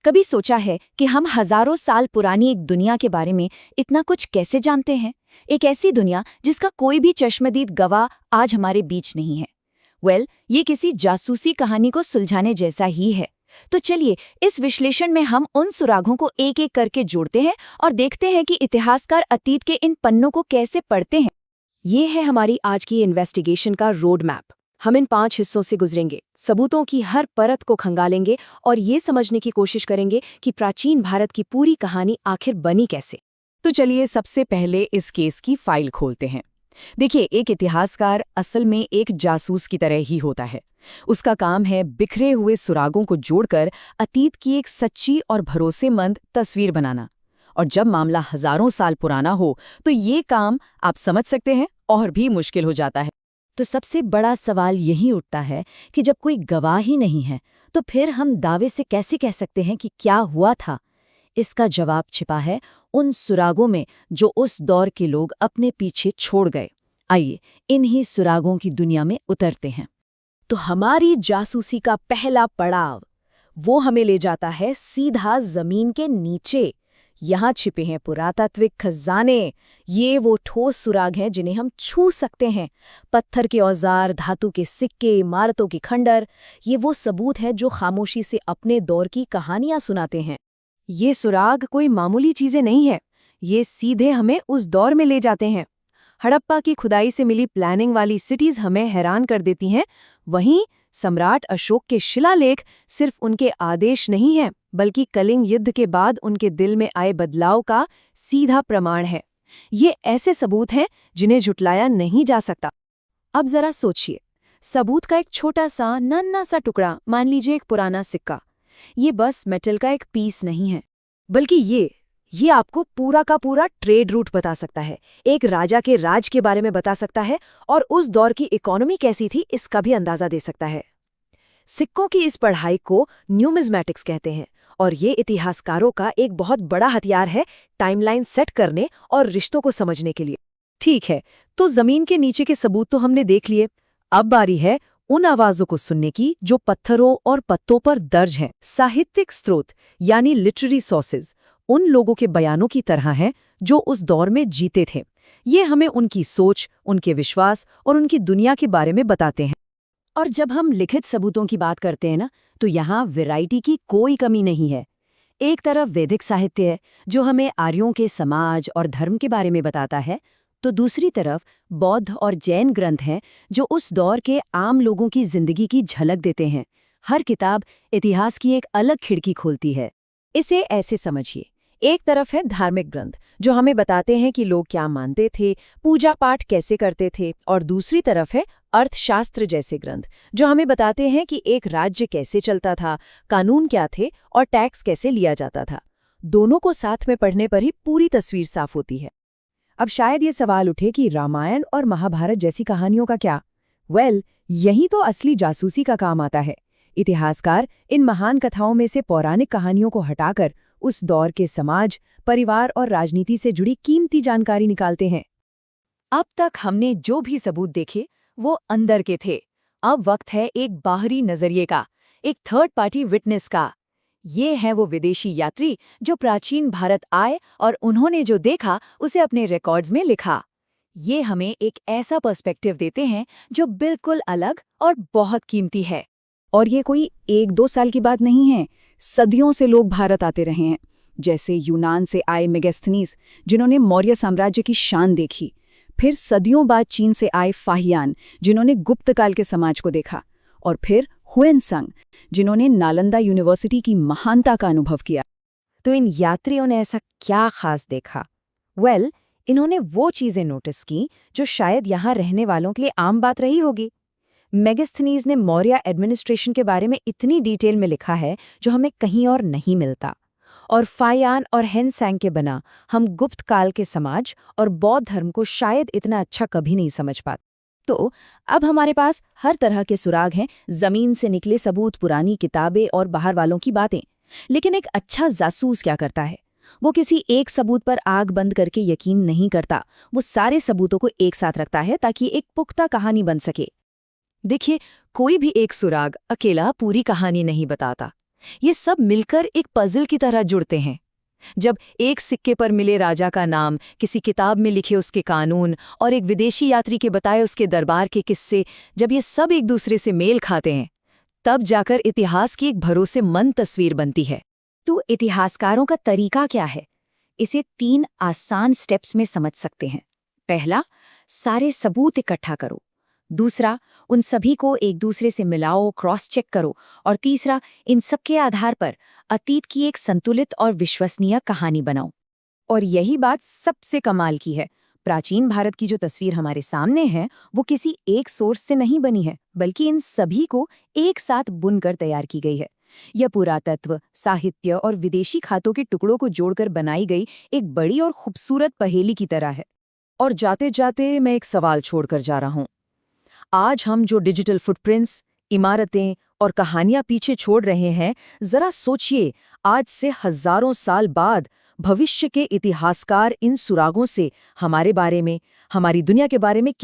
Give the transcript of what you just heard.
कभी सोचा है कि हम हजारों साल पुरानी एक दुनिया के बारे में इतना कुछ कैसे जानते हैं? एक ऐसी दुनिया जिसका कोई भी चश्मदीद गवाह आज हमारे बीच नहीं है। ये किसी जासूसी कहानी को सुलझाने जैसा ही है। तो चलिए इस विश्लेषण में हम उन सुरागों को एक एक करके जोड़ते हैं और देखते हैं कि इतिहासकार अतीत के इन पन्नों को कैसे पढ़ते हैं। ये है हमारी आज की इन्वेस्टिगेशन का रोड मैप। हम इन 5 हिस्सों से गुजरेंगे, सबूतों की हर परत को खंगालेंगे और ये समझने की कोशिश करेंगे कि प्राचीन भारत की पूरी कहानी आखिर बनी कैसे। तो चलिए सबसे पहले इस केस की फाइल खोलते हैं। देखिए, एक इतिहासकार असल में एक जासूस की तरह ही होता है। उसका काम है बिखरे हुए सुरागों को जोड़कर अतीत की एक सच्ची और भरोसेमंद तस्वीर बनाना। और जब मामला हजारों साल पुराना हो तो ये काम, आप समझ सकते हैं, और भी मुश्किल हो जाता है। तो सबसे बड़ा सवाल यही उठता है कि जब कोई गवाह ही नहीं है तो फिर हम दावे से कैसे कह सकते हैं कि क्या हुआ था? इसका जवाब छिपा है उन सुरागों में जो उस दौर के लोग अपने पीछे छोड़ गए। आइए इन्हीं सुरागों की दुनिया में उतरते हैं। तो हमारी जासूसी का पहला पड़ाव वो हमें ले जाता है सीधा जमीन के नीचे। यहाँ छिपे हैं पुरातात्विक खजाने। ये वो ठोस सुराग हैं जिन्हें हम छू सकते हैं। पत्थर के औजार, धातु के सिक्के, इमारतों की खंडर, ये वो सबूत हैं जो खामोशी से अपने दौर की कहानियां सुनाते हैं। ये सुराग कोई मामूली चीजें नहीं है, ये सीधे हमें उस दौर में ले जाते हैं। हड़प्पा की खुदाई से मिली प्लानिंग वाली सिटीज हमें हैरान कर देती हैं। वहीं सम्राट अशोक के शिलालेख सिर्फ उनके आदेश नहीं हैं, बल्कि कलिंग युद्ध के बाद उनके दिल में आए बदलाव का सीधा प्रमाण है। ये ऐसे सबूत हैं जिन्हें झुटलाया नहीं जा सकता। अब जरा सोचिए, सबूत का एक छोटा सा नन्हा सा टुकड़ा, मान लीजिए एक पुराना सिक्का, ये बस मेटल का एक पीस नहीं है, बल्कि ये आपको पूरा का पूरा ट्रेड रूट बता सकता है, एक राजा के राज के बारे में बता सकता है और उस दौर की इकोनॉमी कैसी थी इसका भी अंदाजा दे सकता है। सिक्कों की इस पढ़ाई को न्यूमिज्मेटिक्स कहते हैं और ये इतिहासकारों का एक बहुत बड़ा हथियार है टाइमलाइन सेट करने और रिश्तों को समझने के लिए। ठीक है, तो जमीन के नीचे के सबूत तो हमने देख लिए। अब बारी है उन आवाजों को सुनने की जो पत्थरों और पत्तों पर दर्ज हैं। साहित्यिक स्रोत यानी लिटरेरी सोर्सेज उन लोगों के बयानों की तरह हैं जो उस दौर में जीते थे। ये हमें उनकी सोच, उनके विश्वास और उनकी दुनिया के बारे में बताते हैं। और जब हम लिखित सबूतों की बात करते हैं ना, तो यहाँ वैरायटी की कोई कमी नहीं है। एक तरफ वैदिक साहित्य है जो हमें आर्यों के समाज और धर्म के बारे में बताता है, तो दूसरी तरफ बौद्ध और जैन ग्रंथ हैं जो उस दौर के आम लोगों की जिंदगी की झलक देते हैं। हर किताब इतिहास की एक अलग खिड़की खोलती है। इसे ऐसे समझिए, एक तरफ है धार्मिक ग्रंथ जो हमें बताते हैं कि लोग क्या मानते थे, पूजा पाठ कैसे करते थे, और दूसरी तरफ है अर्थशास्त्र जैसे ग्रंथ जो हमें बताते हैं कि एक राज्य कैसे चलता था, कानून क्या थे और टैक्स कैसे लिया जाता था। दोनों को साथ में पढ़ने पर ही पूरी तस्वीर साफ होती है। अब शायद ये सवाल उठे कि रामायण और महाभारत जैसी कहानियों का क्या? यही तो असली जासूसी का काम आता है। इतिहासकार इन महान कथाओं में से पौराणिक कहानियों को हटाकर उस दौर के समाज, परिवार और राजनीति से जुड़ी कीमती जानकारी निकालते हैं। अब तक हमने जो भी सबूत देखे वो अंदर के थे। अब वक्त है एक बाहरी नजरिए का, एक थर्ड पार्टी विटनेस का। ये हैं वो विदेशी यात्री जो प्राचीन भारत आए और उन्होंने जो देखा उसे अपने रिकॉर्ड्स में लिखा। ये हमें एक ऐसा पर्सपेक्टिव देते हैं जो बिल्कुल अलग और बहुत कीमती है। और ये कोई 1-2 साल की बात नहीं है, सदियों से लोग भारत आते रहे हैं। जैसे यूनान से आए मेगस्थनीज जिन्होंने मौर्य साम्राज्य की शान देखी, फिर सदियों बाद चीन से आए फाहियान जिन्होंने गुप्त काल के समाज को देखा, और फिर हुएनसांग जिन्होंने नालंदा यूनिवर्सिटी की महानता का अनुभव किया। तो इन यात्रियों ने ऐसा क्या खास देखा? इन्होंने वो चीजें नोटिस की जो शायद यहाँ रहने वालों के लिए आम बात रही होगी। मेगस्थनीज ने मौर्य एडमिनिस्ट्रेशन के बारे में इतनी डिटेल में लिखा है जो हमें कहीं और नहीं मिलता। और फायान और हेनसैंग के बिना हम गुप्त काल के समाज और बौद्ध धर्म को शायद इतना अच्छा कभी नहीं समझ पाते। तो अब हमारे पास हर तरह के सुराग हैं, जमीन से निकले सबूत, पुरानी किताबें और बाहर वालों की बातें। लेकिन एक अच्छा जासूस क्या करता है? वो किसी एक सबूत पर आग बंद करके यकीन नहीं करता, वो सारे सबूतों को एक साथ रखता है ताकि एक पुख्ता कहानी बन सके। देखिए, कोई भी एक सुराग अकेला पूरी कहानी नहीं बताता। ये सब मिलकर एक पजल की तरह जुड़ते हैं। जब एक सिक्के पर मिले राजा का नाम, किसी किताब में लिखे उसके कानून और एक विदेशी यात्री के बताए उसके दरबार के किस्से, जब ये सब एक दूसरे से मेल खाते हैं, तब जाकर इतिहास की एक भरोसेमंद तस्वीर बनती है। तो इतिहासकारों का तरीका क्या है? इसे 3 आसान स्टेप्स में समझ सकते हैं। पहला, सारे सबूत इकट्ठा करो। दूसरा, उन सभी को एक दूसरे से मिलाओ, क्रॉस चेक करो। और तीसरा, इन सब के आधार पर अतीत की एक संतुलित और विश्वसनीय कहानी बनाओ। और यही बात सबसे कमाल की है। प्राचीन भारत की जो तस्वीर हमारे सामने है, वो किसी एक सोर्स से नहीं बनी है, बल्कि इन सभी को एक साथ बुनकर तैयार की गई है। यह पुरातत्व, साहित्य और विदेशी खातों के टुकड़ों को जोड़कर बनाई गई एक बड़ी और खूबसूरत पहेली की तरह है। और जाते जाते मैं एक सवाल छोड़कर जा रहा हूँ। आज हम जो डिजिटल फुटप्रिंट्स, इमारतें और कहानियां पीछे छोड़ रहे हैं, जरा सोचिए, आज से हजारों साल बाद भविष्य के इतिहासकार इन सुरागों से हमारे बारे में, हमारी दुनिया के बारे में